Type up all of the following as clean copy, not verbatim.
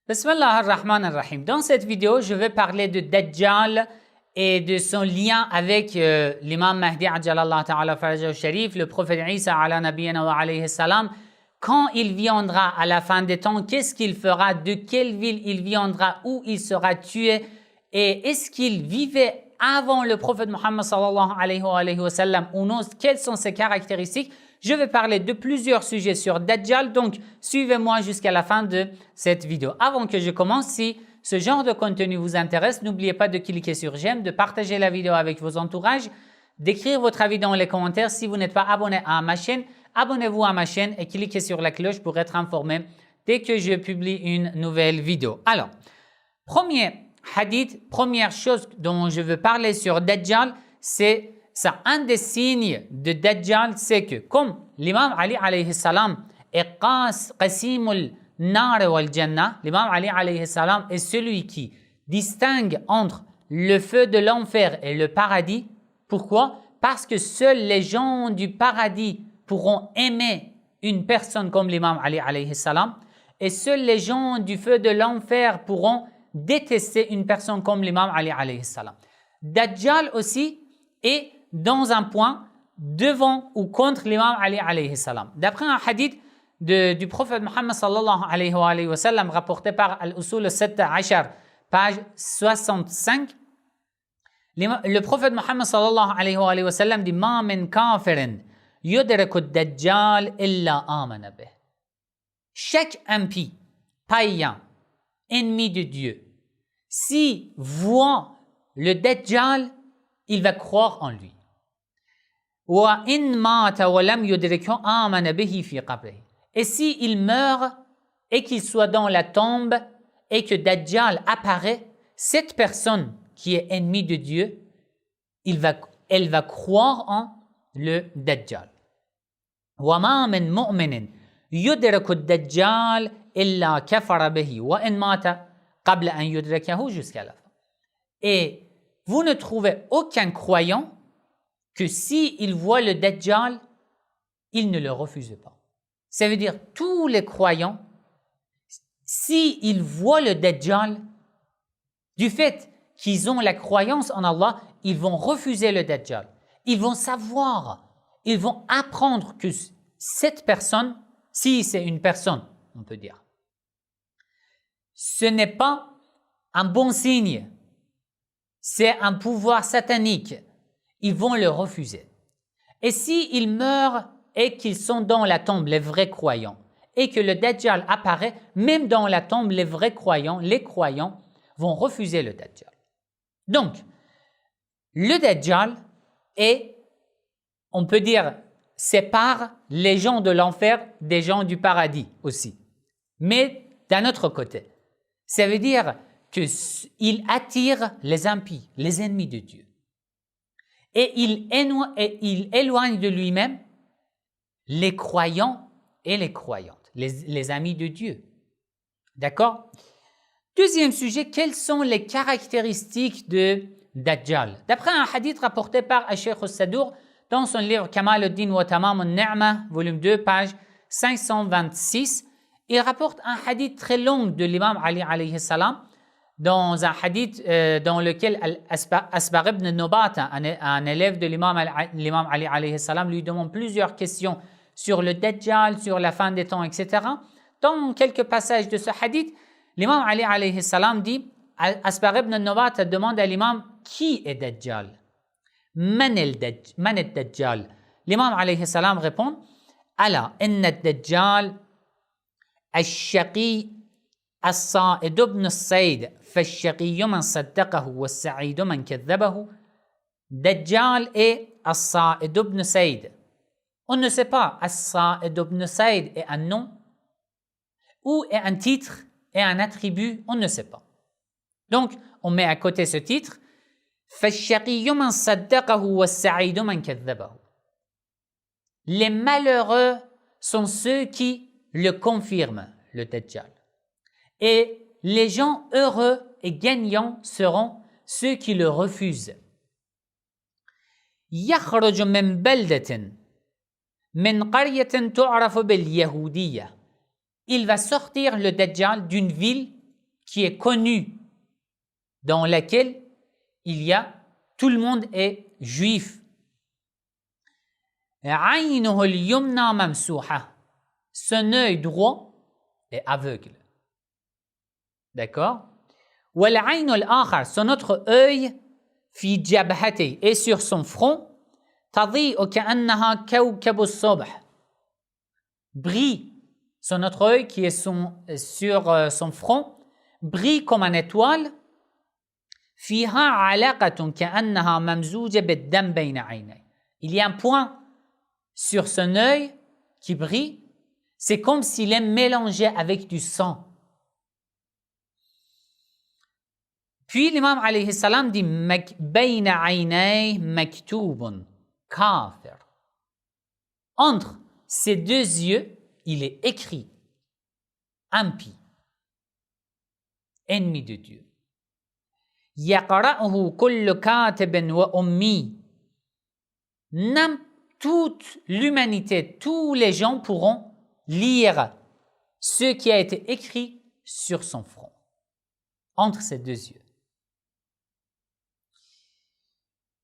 Bismillah ar-Rahman ar-Rahim. Dans cette vidéo, je vais parler de Dajjal et de son lien avec l'imam Mahdi Ajjalallah Ta'ala Farajahu Sharif, le prophète Isa ala nabiyana wa alayhi salam. Quand il viendra à la fin des temps, qu'est-ce qu'il fera, de quelle ville il viendra, où il sera tué, et est-ce qu'il vivait avant le prophète Muhammad sallallahu alayhi wa sallam ou non, quelles sont ses caractéristiques. Je vais parler de plusieurs sujets sur Dajjal, donc suivez-moi jusqu'à la fin de cette vidéo. Avant que je commence, si ce genre de contenu vous intéresse, n'oubliez pas de cliquer sur j'aime, de partager la vidéo avec vos entourages, d'écrire votre avis dans les commentaires. Si vous n'êtes pas abonné à ma chaîne, abonnez-vous à ma chaîne et cliquez sur la cloche pour être informé dès que je publie une nouvelle vidéo. Alors, premier hadith, première chose dont je veux parler sur Dajjal, c'est ça. Un des signes de Dajjal, c'est que comme l'imam Ali alayhi salam est qasimul nar wal jannah, l'imam Ali alayhi salam est celui qui distingue entre le feu de l'enfer et le paradis. Pourquoi? Parce que seuls les gens du paradis pourront aimer une personne comme l'imam Ali alayhi salam, et seuls les gens du feu de l'enfer pourront détester une personne comme l'imam Ali alayhi salam. Dajjal aussi est dans un point devant ou contre l'imam Ali alayhi salam. D'après un hadith du prophète Muhammad sallallahu alayhi wa sallam rapporté par Al-Usul al-Sitta Ashar, page 65, le prophète Muhammad sallallahu alayhi wa sallam dit « Ma min kafirin yudriku ad-Dajjal illa amana bih » Chaque impie, païen, ennemi de Dieu, s'il voit le Dajjal, il va croire en lui. Et s'il meurt et qu'il soit dans la tombe et que Dajjal apparaît, cette personne qui est ennemie de Dieu, elle va croire en le Dajjal. وَمَا مِن مُؤْمِنٍ يُدْرِكُ الدَّجَّالَ إِلَّا كَفَرَ بِهِ وَإِنْ مَاتَ قَبْلَ أَنْ يُدْرِكَهُ jusqu'à la fin. Et vous ne trouvez aucun croyant que s'il voit le Dajjal, il ne le refuse pas. Ça veut dire tous les croyants, s'ils voient le Dajjal, du fait qu'ils ont la croyance en Allah, ils vont refuser le Dajjal. Ils vont savoir, ils vont apprendre que cette personne, si c'est une personne, on peut dire, ce n'est pas un bon signe, c'est un pouvoir satanique. Ils vont le refuser. Et s'ils meurent et qu'ils sont dans la tombe, les vrais croyants, et que le Dajjal apparaît, même dans la tombe, les vrais croyants, les croyants vont refuser le Dajjal. Donc, le Dajjal est, on peut dire, sépare les gens de l'enfer des gens du paradis aussi. Mais d'un autre côté, ça veut dire qu'il attire les impies, les ennemis de Dieu. Et il éloigne de lui-même les croyants et les croyantes, les amis de Dieu. D'accord? Deuxième sujet, quelles sont les caractéristiques de Dajjal? D'après un hadith rapporté par Al-Sheikh al-Sadour dans son livre Kamal al-Din wa Tamam al-Ni'ma, volume 2, page 526, il rapporte un hadith très long de l'imam Ali alayhi salam, dans un hadith dans lequel Asbar ibn Nubata, un élève de l'imam Ali alayhi salam, lui demande plusieurs questions sur le Dajjal, sur la fin des temps, etc. Dans quelques passages de ce hadith, l'imam Ali alayhi salam dit, Asbar ibn Nubata demande à l'imam, qui est Dajjal? Man est Dajjal? L'imam alayhi salam répond, Ala inna Dajjal al-shaqi as-sa'id ibn as-sayd فالشقي من صدقه والسعيد من كذبه. Dajjal est As-Sa'id ibn Sayd. On ne sait pas, As-Sa'id ibn Sayd est un nom ou est un titre et un attribut, on ne sait pas. Donc, on met à côté ce titre, فالشقي من صدقه والسعيد من كذبه. Les malheureux sont ceux qui le confirment, le Dajjal. Et les gens heureux et gagnants seront ceux qui le refusent. يخرج من بلدة من قرية تعرف باليهودية. Il va sortir le Dajjal d'une ville qui est connue, dans laquelle il y a, tout le monde est juif. عينه اليمنى ممسوحة. Son œil droit est aveugle. D'accord? والعين الآخر, son autre œil في جبهته, et sur son front, تضيء كأنها كوكب الصبح. Brille. Son autre œil qui est sur son front brille comme une étoile. فيها علاقة كأنها ممزوجة بالدم بين عينيه. Il y a un point sur son œil qui brille. C'est comme s'il est mélangé avec du sang. Puis l'imam alayhi salam dit بين عينيه مكتوب كافر. Entre ces deux yeux, il est écrit impie, ennemi de Dieu. يقرأه كل كاتب وأمي. Toute l'humanité, tous les gens pourront lire ce qui a été écrit sur son front, entre ses deux yeux.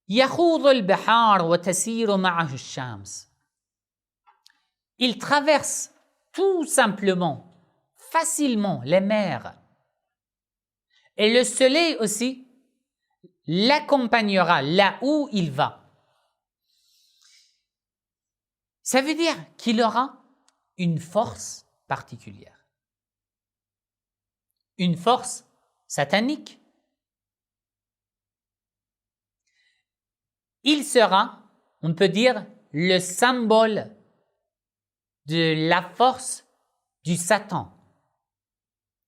يخوض البحار وتسير معه الشمس. Il traverse tout simplement, facilement les mers. Et le soleil aussi l'accompagnera là où il va. Ça veut dire qu'il aura une force particulière. Une force satanique. Il sera, on peut dire, le symbole de la force du Satan.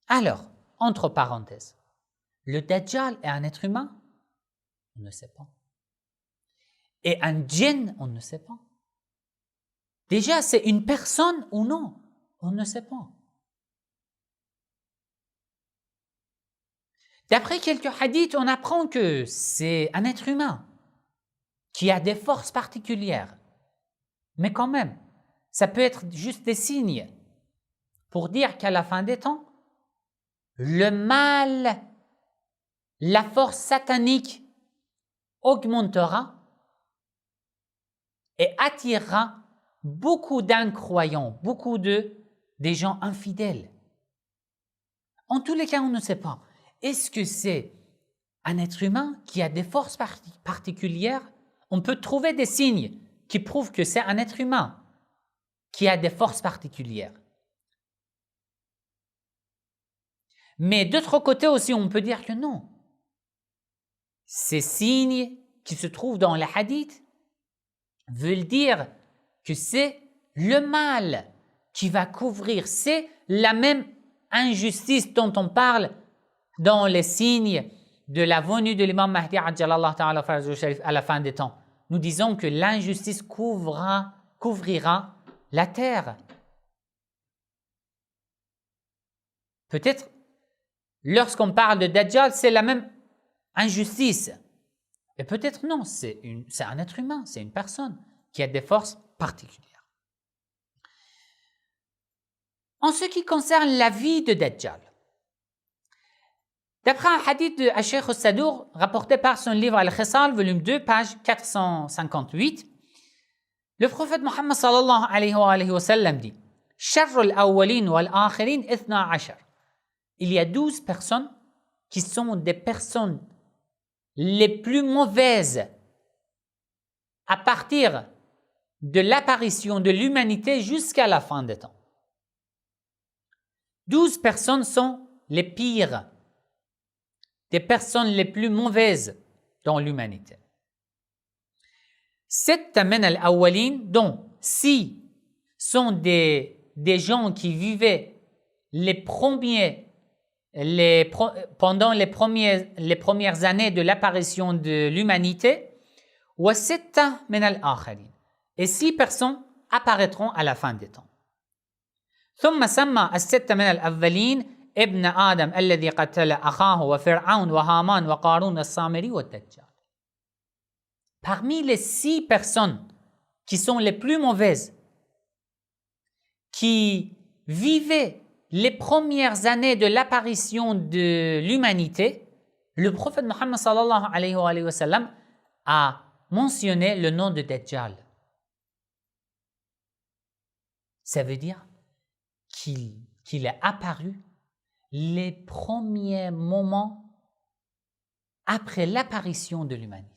Alors, entre parenthèses, le Dajjal est un être humain? On ne sait pas. Et un djinn? On ne sait pas. Déjà, c'est une personne ou non? On ne sait pas. D'après quelques hadiths, on apprend que c'est un être humain qui a des forces particulières. Mais quand même, ça peut être juste des signes pour dire qu'à la fin des temps, le mal, la force satanique augmentera et attirera beaucoup d'incroyants, beaucoup des gens infidèles. En tous les cas, on ne sait pas. Est-ce que c'est un être humain qui a des forces particulières? On peut trouver des signes qui prouvent que c'est un être humain qui a des forces particulières. Mais d'autre côté aussi, on peut dire que non. Ces signes qui se trouvent dans les hadiths veulent dire que c'est le mal qui va couvrir. C'est la même injustice dont on parle dans les signes de la venue de l'imam Mahdi Ajjalallahu ta'ala farjahu sharif à la fin des temps. Nous disons que l'injustice couvrira la terre. Peut-être, lorsqu'on parle de Dajjal, c'est la même injustice. Et peut-être non, c'est un être humain, c'est une personne qui a des forces particulières. En ce qui concerne la vie de Dajjal, d'après un hadith de Cheikh al-Sadour, rapporté par son livre Al-Khisal, volume 2, page 458, le prophète Mohammed sallallahu alayhi wa sallam dit « Sharr al-awwalin wal-akhirin ithna ashar » Il y a 12 personnes qui sont des personnes les plus mauvaises à partir de l'apparition de l'humanité jusqu'à la fin des temps. 12 personnes sont les pires, des personnes les plus mauvaises dans l'humanité. 7 min al-awwalin, dont 6 sont des gens qui vivaient pendant les premières années de l'apparition de l'humanité, wa 7 min al-akhirin, et 6 personnes apparaîtront à la fin des temps. ثم سمى الستة من الأولين ابن آدم الذي قتل أخاه وفرعون وهامان وقارون السامري والدجال. Parmi les 6 personnes qui sont les plus mauvaises, qui vivaient les premières années de l'apparition de l'humanité, le prophète Mohammed sallallahu alayhi wa sallam a mentionné le nom de Dajjal. Ça veut dire qu'il est apparu les premiers moments après l'apparition de l'humanité.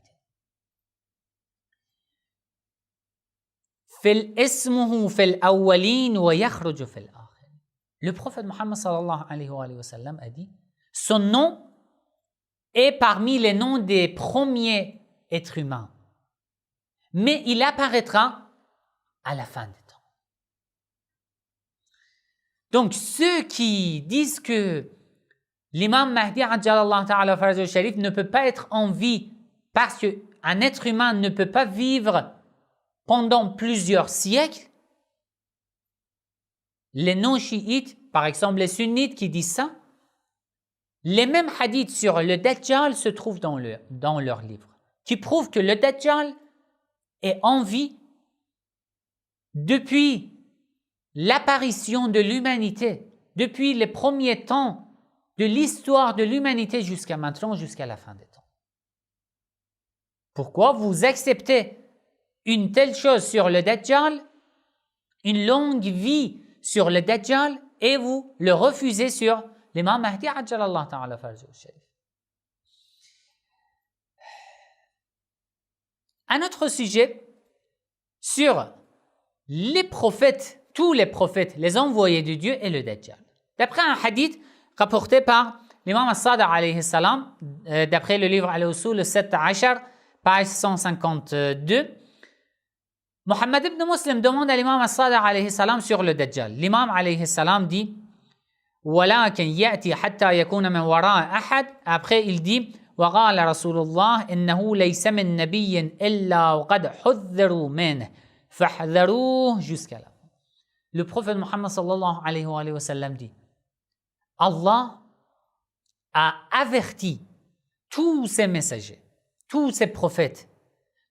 Le prophète Mohammed sallallahu alayhi wa sallam a dit, son nom est parmi les noms des premiers êtres humains, mais il apparaîtra à la fin des temps. Donc ceux qui disent que l'imam Mahdi ajjalallahu ta'ala farjahu sharif ne peut pas être en vie parce qu'un être humain ne peut pas vivre pendant plusieurs siècles, les non-chiites, par exemple les sunnites qui disent ça, les mêmes hadiths sur le Dajjal se trouvent dans leur livre, qui prouvent que le Dajjal est en vie depuis l'apparition de l'humanité, depuis les premiers temps de l'histoire de l'humanité jusqu'à maintenant, jusqu'à la fin des temps. Pourquoi vous acceptez une telle chose sur le Dajjal, une longue vie sur le Dajjal, et vous le refusez sur l'imam Mahdi ajjalallahu ta'ala farjahu sharif? Un autre sujet sur les prophètes, tous les prophètes, les envoyés de Dieu et le Dajjal. D'après un hadith rapporté par l'imam As-Sadiq alayhi salam, d'après le livre Al-Usul al-17, page 152, Muhammad ibn Muslim demande à l'imam As-Sadiq alayhi salam sur le Dajjal. L'imam alayhi salam dit وَلَكِنْ يَأْتِي حَتَّى يَكُونَ مِنْ وَرَاءِ أَحَدٍ. Après il dit وَقَالَ رَسُولُ اللَّهِ إِنَّهُ لَيْسَ مِنْ نَبِيٍّ إِلَّا وَقَدْ حُذِّرُوا مِنْهُ فَاحْذَرُوهُ jusqu'à là. Le prophète Muhammad sallallahu alayhi wa sallam dit, Allah a averti tous ses messagers, tous ses prophètes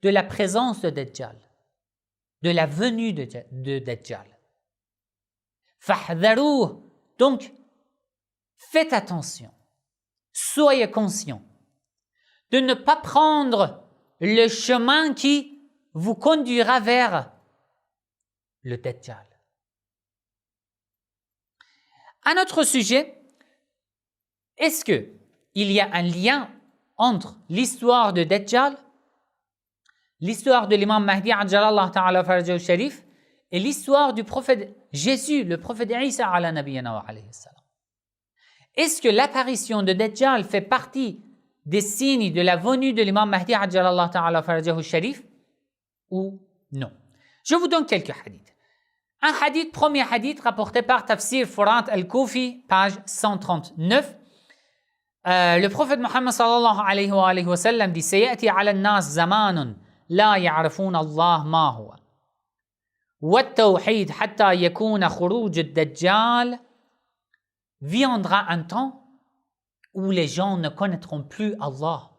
de la présence de Dajjal, de la venue de Dajjal. Fahdharuh, donc faites attention, soyez conscients de ne pas prendre le chemin qui vous conduira vers le Dajjal. Un autre sujet, est-ce qu'il y a un lien entre l'histoire de Dajjal, l'histoire de l'imam Mahdi ajjalallahu ta'ala farjahu sharif et l'histoire du prophète Jésus, le prophète Isa ala nabiyyina wa alayhi salam? Est-ce que l'apparition de Dajjal fait partie des signes de la venue de l'imam Mahdi ajjalallahu ta'ala farjahu sharif ou non? Je vous donne quelques hadiths. Un hadith, premier hadith rapporté par Tafsir Furat al-Kufi, page 139. Le prophète Muhammad sallallahu alayhi wa sallam dit سيأتي على الناس زمان لا يعرفون الله ما هو والتوحيد حتى يكون خروج الدجال. Viendra un temps où les gens ne connaîtront plus Allah,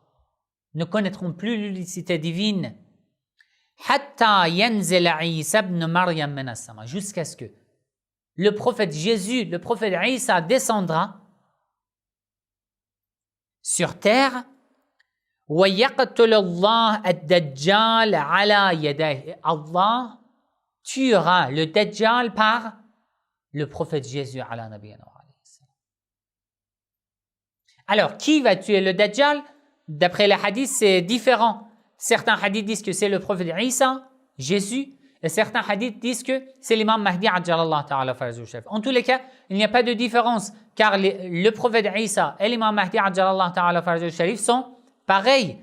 ne connaîtront plus l'unicité divine, حتى ينزل عيسى ابن مريم من السماء, jusqu'à ce que le prophète Jésus, le prophète Isa descendra sur terre. وَيَقْتُلُ اللَّهُ الدَّجَّالَ عَلَى يَدَيْهِ. Allah tuera le Dajjal par le prophète Jésus ala nabiyyina wa alayhi salam. Alors, qui va tuer le Dajjal? D'après les hadiths, c'est différent. Certains hadiths disent que c'est le prophète Isa, Jésus, et certains hadiths disent que c'est l'imam Mahdi ajjalallahu ta'ala farjahu sharif. En tous les cas, il n'y a pas de différence, car le prophète Isa et l'imam Mahdi ajjalallahu ta'ala farjahu sharif sont pareils,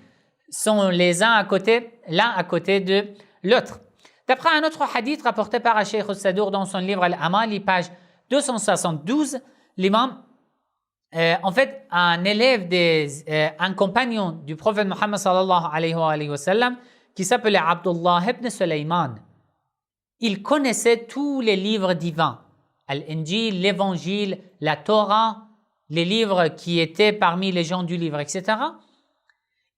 sont l'un à côté de l'autre. D'après un autre hadith rapporté par Cheikh al-Sadour dans son livre Al-Amali, page 272, l'imam, en fait, un compagnon du prophète Muhammad sallallahu alayhi wa sallam, qui s'appelait Abdullah ibn Sulayman, il connaissait tous les livres divins, Al-Injil, l'Évangile, la Torah, les livres qui étaient parmi les gens du livre, etc.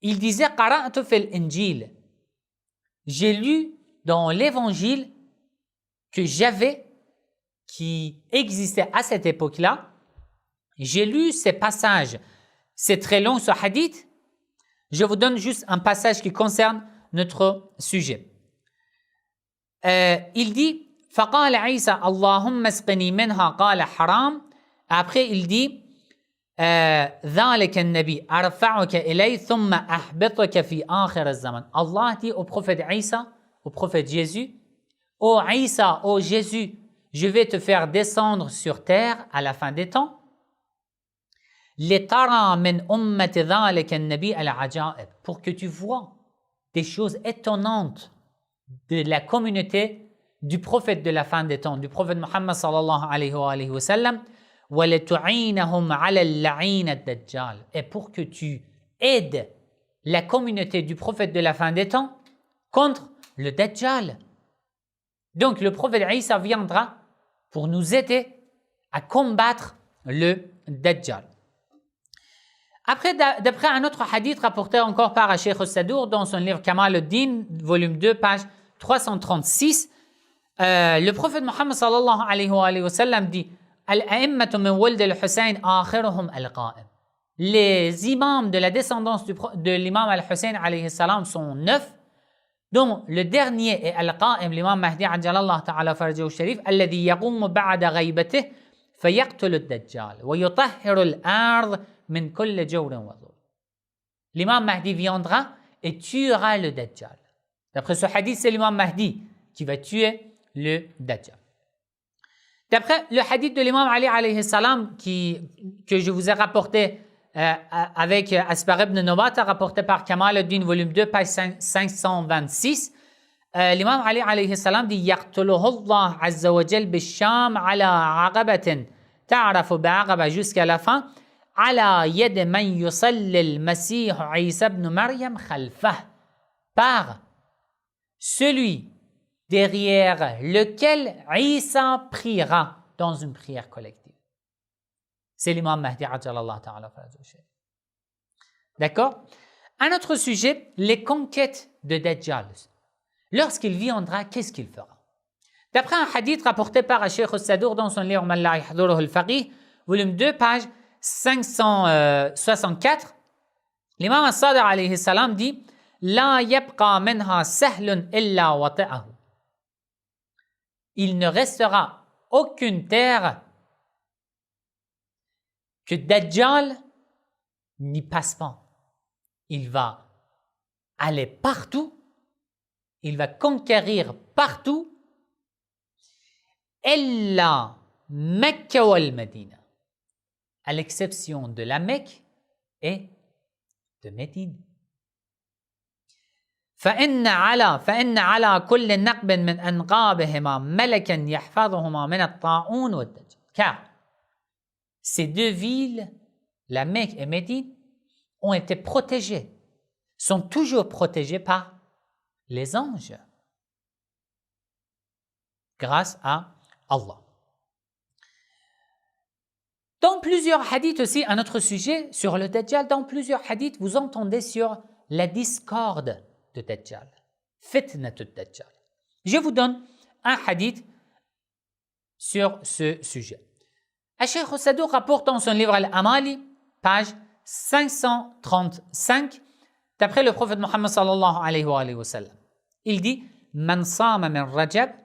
Il disait qara'tu fil Injil, j'ai lu dans l'Évangile que j'avais, qui existait à cette époque-là. J'ai lu ces passages. C'est très long ce hadith. Je vous donne juste un passage qui concerne notre sujet. Il dit فقال عيسى اللهم اسقني منها قال حرام. Après il dit ذلك النبي أرفعك إلي ثم أحبطك في آخر الزمن. Allah dit au prophète Isa, au prophète Jésus, ô Isa, ô Jésus, je vais te faire descendre sur terre à la fin des temps. لترى من أمة ذلك النبي العجائب, pour que tu vois des choses étonnantes de la communauté du prophète de la fin des temps, du prophète Muhammad sallallahu alayhi wa sallam, وَلَتُعِينَهُمْ عَلَى اللَّعِينَ الدَّجَّالِ, et pour que tu aides la communauté du prophète de la fin des temps contre le Dajjal. Donc le prophète Isa viendra pour nous aider à combattre le Dajjal. Après, d'après un autre hadith rapporté encore par Cheikh al-Sadour dans son livre Kamal al-Din, volume 2, page 336, le prophète Muhammad sallallahu alayhi wa sallam dit Al-a'immatu min wald al-Hussein akhiruhum al-qa'im. Les imams de la descendance de l'imam al-Hussein alayhi salam sont 9, dont le dernier est al-qa'im, l'imam Mahdi ajjalallahu ta'ala farjahu sharif, alladhi yaqumu ba'da ghaybatihi fayaqtulu ad-dajjal wa yutahhiru al-ard min kulli jawrin wa dhulm. L'imam Mahdi viendra et tuera le Dajjal. D'après ce hadith, c'est l'imam Mahdi qui va tuer le Dajjal. D'après le hadith de l'imam Ali alayhi salam que je vous ai rapporté avec Asbar ibn Nobata, rapporté par Kamal al-Din, volume 2, page 526, l'imam Ali alayhi salam dit yaqtuluhu Allah azza wa jal bisham ala aqabatin ta'rafu ba'aqaba, jusqu'à la fin, على يد من يصلي المسيح عيسى بن مريم خلفه, par celui derrière lequel Isa priera dans une prière collective. C'est l'imam Mahdi ajjalallahu ta'ala farjahu sharif. D'accord? Un autre sujet, les conquêtes de Dajjal. Lorsqu'il viendra, qu'est-ce qu'il fera? D'après un hadith rapporté par Cheikh al-Sadour dans son livre Man la yahduruhu al-faqih, volume 2, page 564, l'imam al-Sadiq alayhi salam dit La yabqa minha sahlun illa wati'ahu. Il ne restera aucune terre que Dajjal n'y passe pas. Il va aller partout, il va conquérir partout, illa Mecca wal Medina, à l'exception de la Mecque et de Médine. فإن على كل نقب من أنقابهما ملكا يحفظهما من الطاعون والدجال. Car ces deux villes, la Mecque et Médine, ont été protégées, sont toujours protégées par les anges, grâce à Allah. Dans plusieurs hadiths aussi, un autre sujet sur le Dajjal, dans plusieurs hadiths, vous entendez sur la discorde de Dajjal, fitnat Dajjal. Je vous donne un hadith sur ce sujet. Cheikh al-Sadour rapporte dans son livre Al-Amali, page 535, d'après le prophète Muhammad sallallahu alayhi wa sallam. Il dit Man sama min Rajab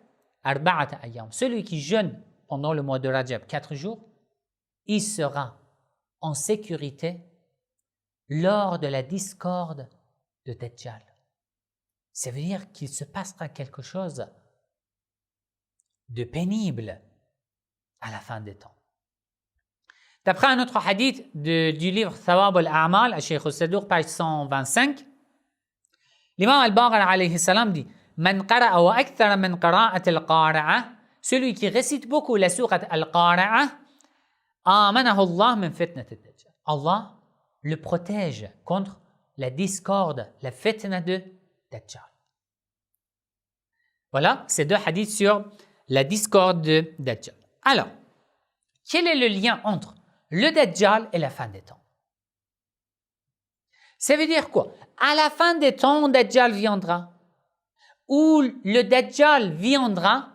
arba'ata ayyam. Celui qui jeûne pendant le mois de Rajab 4 jours, il sera en sécurité lors de la discorde de Dajjal. Ça veut dire qu'il se passera quelque chose de pénible à la fin des temps. D'après un autre hadith du livre Thawab al-A'mal, à Cheikh al-Sadour, page 125, l'imam al-Baqir alayhi salam dit Man qara'a wa akthara min qira'at al-qari'a, celui qui récite beaucoup la sourate al-Qari'a, amanahu Allah min fitnat ad-Dajjal. Allah le protège contre la discorde, la fitna de Dajjal. Voilà, ces deux hadiths sur la discorde de Dajjal. Alors, quel est le lien entre le Dajjal et la fin des temps? Ça veut dire quoi? À la fin des temps, Dajjal viendra. Ou le Dajjal viendra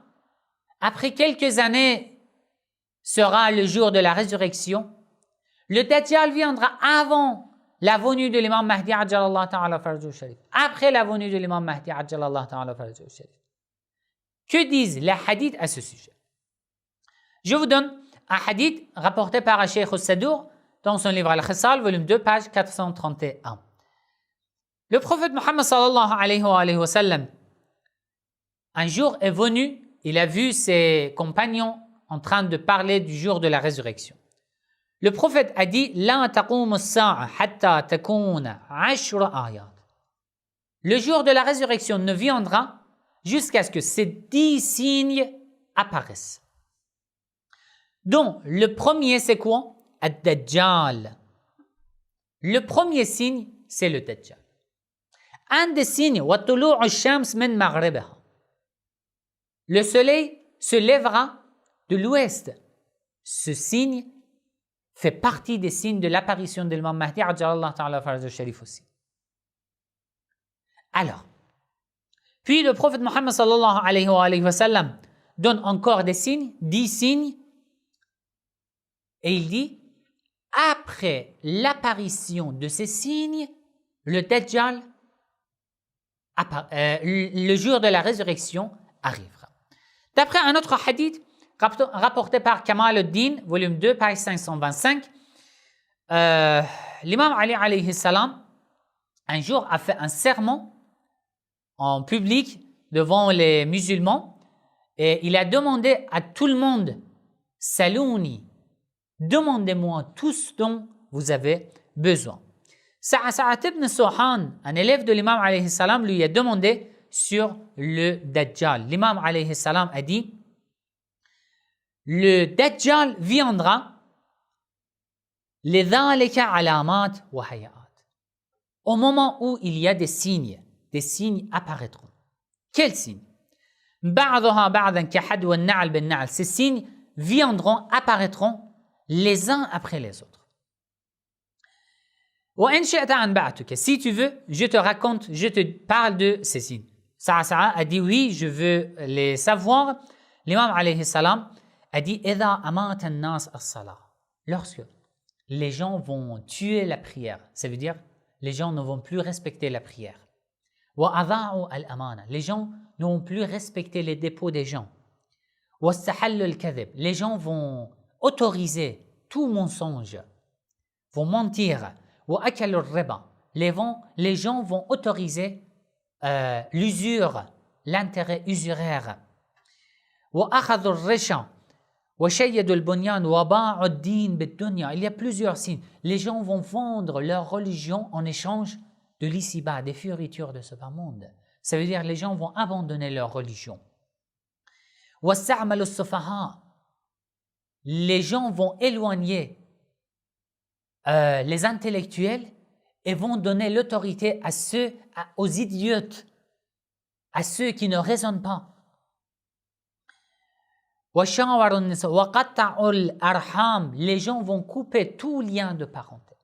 après quelques années sera le jour de la résurrection. Le Dajjal viendra avant la venue de l'imam Mahdi Ajjalallahu Ta'ala Farajul Sharif, après la venue de l'imam Mahdi Ajjalallahu Ta'ala Farajul Sharif. Que disent les hadiths à ce sujet? Je vous donne un hadith rapporté par Cheikh al-Sadour dans son livre Al-Khisal, volume 2, page 431. Le prophète Mohammed sallallahu alayhi wa sallam, un jour est venu, il a vu ses compagnons en train de parler du jour de la résurrection. Le prophète a dit: La taqum as-sa'a hatta takuna 10 ayat. Le jour de la résurrection ne viendra jusqu'à ce que ces 10 signes apparaissent. Donc, le premier, c'est quoi? Ad-Dajjal. Le premier signe, c'est le Dajjal. Un des signes, wa tulu'u ash-shams min maghribiha. Le soleil se lèvera de l'ouest. Ce signe fait partie des signes de l'apparition de l'imam Mahdi Ajjalallahu Ta'ala Farajul Sharif aussi. Alors, puis le prophète Mohammed sallallahu alayhi wa sallam donne encore des signes, 10 signes, et il dit: après l'apparition de ces signes, le Dajjal, le jour de la résurrection, arrivera. D'après un autre hadith rapporté par Kamal al-Din, volume 2, page 525, l'imam Ali alayhi salam, un jour a fait un sermon en public devant les musulmans et il a demandé à tout le monde: Salouni, demandez-moi tout ce dont vous avez besoin. Sa'ad ibn Suhan, un élève de l'imam alayhi salam, lui a demandé sur le Dajjal. L'imam alayhi salam a dit: le Dajjal viendra lidhalika alamat wa hayat. Au moment où il y a des signes apparaîtront. Quels signes? Ba'daha ba'dan kahad wa na'al bin na'al. Ces signes viendront, apparaîtront les uns après les autres. Wa in shi'ta an ba'tuka. Si tu veux, je te raconte, je te parle de ces signes. Sa'a a dit: oui, je veux les savoir. L'imam alayhi salam a dit: Idha amata an-nas as-salah. Lorsque les gens vont tuer la prière, ça veut dire les gens ne vont plus respecter la prière. Wa adha'u al-amana. Les gens ne vont plus respecter les dépôts des gens. Wa istahallu al-kadhib. Les gens vont autoriser tout mensonge, vont mentir. Wa akalu ar-riba. Les gens vont autoriser l'usure, l'intérêt usuraire. Wa akhadhu ar-risha. Il y a plusieurs signes. Les gens vont vendre leur religion en échange de l'ici-bas, des fioritures de ce bas monde. Ça veut dire les gens vont abandonner leur religion. Les gens vont éloigner les intellectuels et vont donner l'autorité aux idiotes, à ceux qui ne raisonnent pas. Les gens vont couper tout lien de parenté.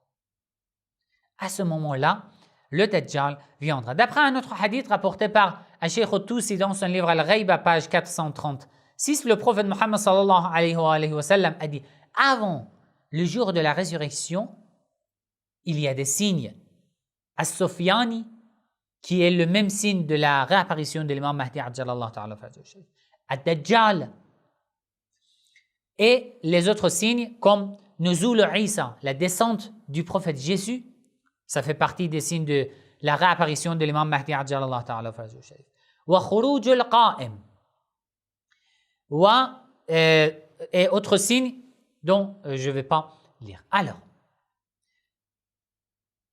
À ce moment-là, le Dajjal viendra. D'après un autre hadith rapporté par Cheikh al-Tusi dans son livre Al-Ghayba, page 436, le prophète Mohammed sallallahu alayhi wa sallam a dit: avant le jour de la résurrection, il y a des signes. As-Sufyani, qui est le même signe de la réapparition de l'imam Mahdi Ajjalallahu Ta'ala Farajul Sharif. Ad-Dajjal. Et les autres signes comme Nuzul Isa, la descente du prophète Jésus, ça fait partie des signes de la réapparition de l'imam Mahdi Ajjalallahu Ta'ala Farajul Sharif. Wa Khuruj al-Qa'im. Et autres signes dont je ne vais pas lire. Alors,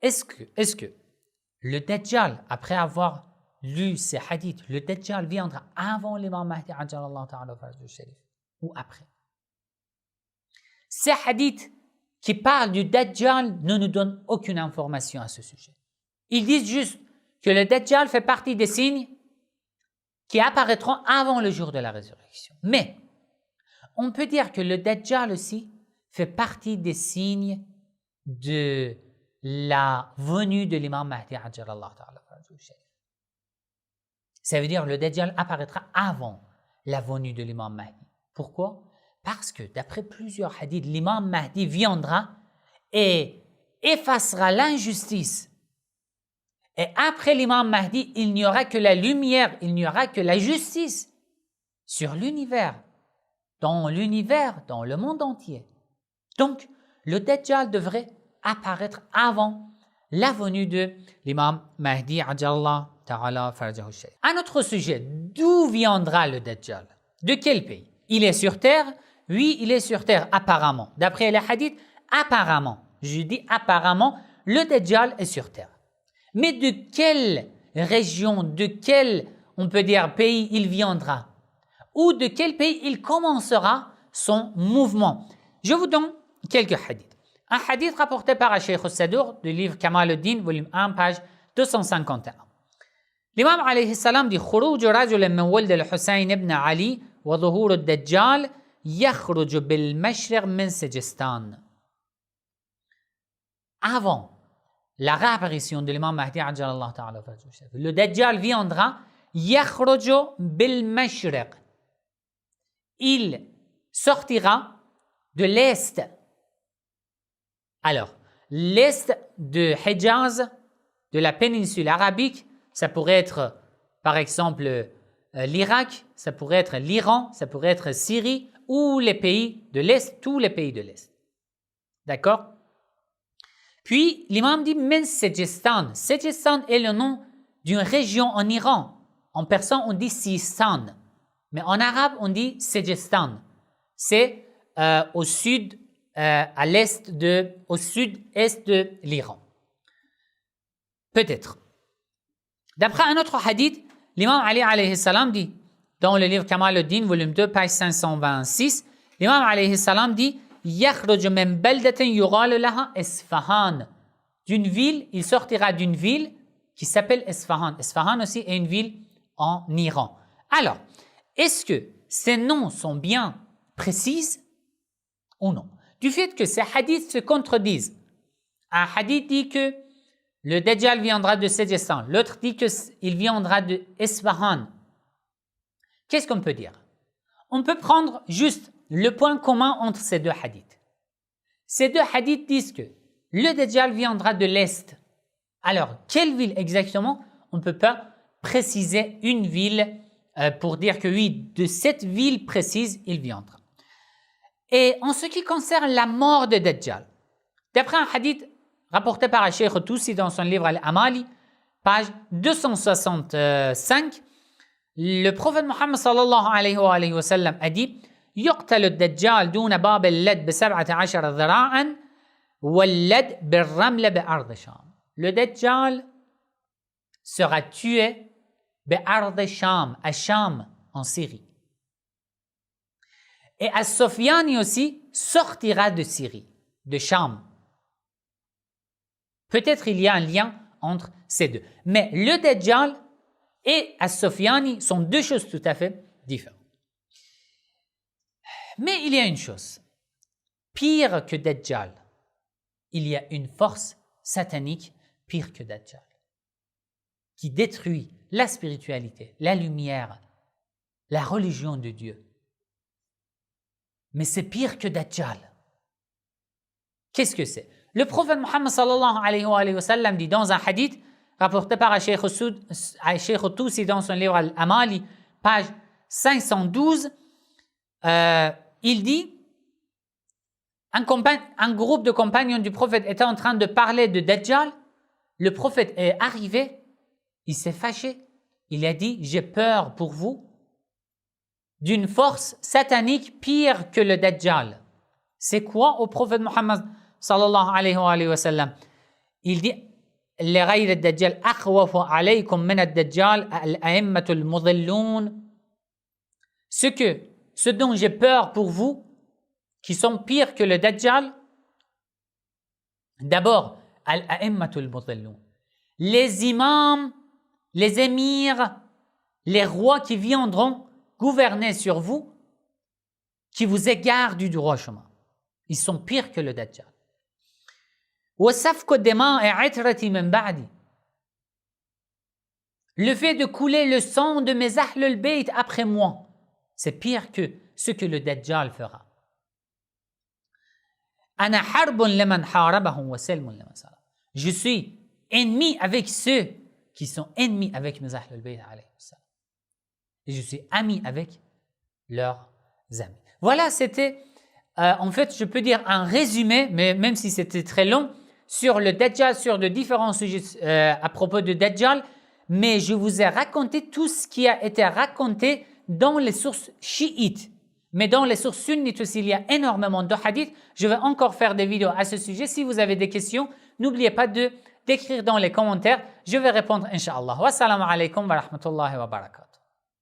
est-ce que le Dajjal, après avoir lu ces hadiths, le Dajjal viendra avant l'imam Mahdi Ajjalallahu Ta'ala Farajul Sharif ou après? Ces hadiths qui parlent du Dajjal ne nous donnent aucune information à ce sujet. Ils disent juste que le Dajjal fait partie des signes qui apparaîtront avant le jour de la résurrection. Mais on peut dire que le Dajjal aussi fait partie des signes de la venue de l'imam Mahdi Ajjalallahu Ta'ala Farajul Sharif. Ça veut dire que le Dajjal apparaîtra avant la venue de l'imam Mahdi. Pourquoi? Parce que d'après plusieurs hadiths, l'imam Mahdi viendra et effacera l'injustice. Et après l'imam Mahdi, il n'y aura que la lumière, il n'y aura que la justice sur l'univers, dans le monde entier. Donc, le Dajjal devrait apparaître avant la venue de l'imam Mahdi ajallah ta'ala farajahu sharif. Un autre sujet, d'où viendra le Dajjal? De quel pays? Il est sur terre? Oui, il est sur terre apparemment. D'après les hadiths, apparemment, je dis apparemment, le Dajjal est sur terre. Mais de quelle région, de quel, on peut dire, pays il viendra? Ou de quel pays il commencera son mouvement? Je vous donne quelques hadiths. Un hadith rapporté par Cheikh al-Sadour du livre Kamal al-Din, volume 1, page 251. L'imam alayhi salam dit خروج رجل من ولد الحسين بن علي وظهور الدجال يخرج بالمشرق من سجستان. Avant la réapparition de l'imam Mahdi ajallah ta'ala le Dajjal viendra يخرج بالمشرق. Il sortira de l'est. Alors, l'est de Hijaz, de la péninsule arabique, ça pourrait être, par exemple, l'Irak, ça pourrait être l'Iran, ça pourrait être Syrie, ou les pays de l'est, tous les pays de l'est. D'accord? Puis, l'imam dit Min Sejistan. Sejistan est le nom d'une région en Iran. En persan, on dit Sistan. Mais en arabe, on dit Sejistan. C'est au sud, au sud-est de l'Iran. Peut-être. D'après un autre hadith, l'imam Ali alayhi salam dit, dans le livre Kamal al-Din, volume 2, page 526, l'imam alayhi salam dit يخرج من بلدة يقال لها إصفهان. D'une ville, il sortira d'une ville qui s'appelle Isfahan. Isfahan aussi est une ville en Iran. Alors, est-ce que ces noms sont bien précis ou non? Du fait que ces hadiths se contredisent. Un hadith dit que le Dajjal viendra de Sejistan, l'autre dit qu'il viendra de Isfahan. Qu'est-ce qu'on peut dire? On peut prendre juste le point commun entre ces deux hadiths. Ces deux hadiths disent que le Dajjal viendra de l'Est. Alors, quelle ville exactement? On ne peut pas préciser une ville pour dire que oui, de cette ville précise, il viendra. Et en ce qui concerne la mort de Dajjal, d'après un hadith rapporté par Cheikh Tousi dans son livre Al-Amali, page 265, le prophète Mohammed sallallahu alayhi wa sallam a dit يقتل الدجال دون باب اللد ب17 ذراعا واللد بالرمل بأرض شام. Le Dajjal sera tué بأرض شام, à Sham, en Syrie. Et As-Sofyani aussi sortira de Syrie, de Sham. Peut-être il y a un lien entre ces deux. Mais le Dajjal et As-Sofyani sont deux choses tout à fait différentes. Mais il y a une chose, pire que Dajjal, il y a une force satanique pire que Dajjal, qui détruit la spiritualité, la lumière, la religion de Dieu. Mais c'est pire que Dajjal. Qu'est-ce que c'est? Le prophète Mohammed sallallahu alayhi wa sallam dit dans un hadith rapporté par Cheikh Tousi dans son livre Al-Amali, page 512, il dit un groupe de compagnons du prophète était en train de parler de Dajjal. Le prophète est arrivé, il s'est fâché, il a dit j'ai peur pour vous d'une force satanique pire que le Dajjal. C'est quoi au prophète Mohammed sallallahu alayhi wa sallam? Il dit لغير الدجال أخوف عليكم من الدجال الأئمة المضلون. Ce dont j'ai peur pour vous, qui sont pires que le Dajjal, d'abord, al-a'immatul mudallun, les imams, les émirs, les rois qui viendront gouverner sur vous, qui vous égarent du droit chemin. Ils sont pires que le Dajjal. Le fait de couler le sang de mes Ahlul Bayt après moi, c'est pire que ce que le Dajjal fera. أنا حرب لمن حاربهم وسلم لمن سلم. Je suis ennemi avec ceux qui sont ennemis avec mes Ahl al-Bayt alayhi salam. Et je suis ami avec leurs amis. Voilà, c'était en fait, je peux dire un résumé, mais même si c'était très long, sur le Dajjal, sur de différents sujets à propos de Dajjal, mais je vous ai raconté tout ce qui a été raconté dans les sources chiites. Mais dans les sources sunnites aussi, il y a énormément de hadiths. Je vais encore faire des vidéos à ce sujet. Si vous avez des questions, n'oubliez pas d'écrire dans les commentaires. Je vais répondre, Inch'Allah. Wassalamu alaikum wa rahmatullahi wa barakatuh.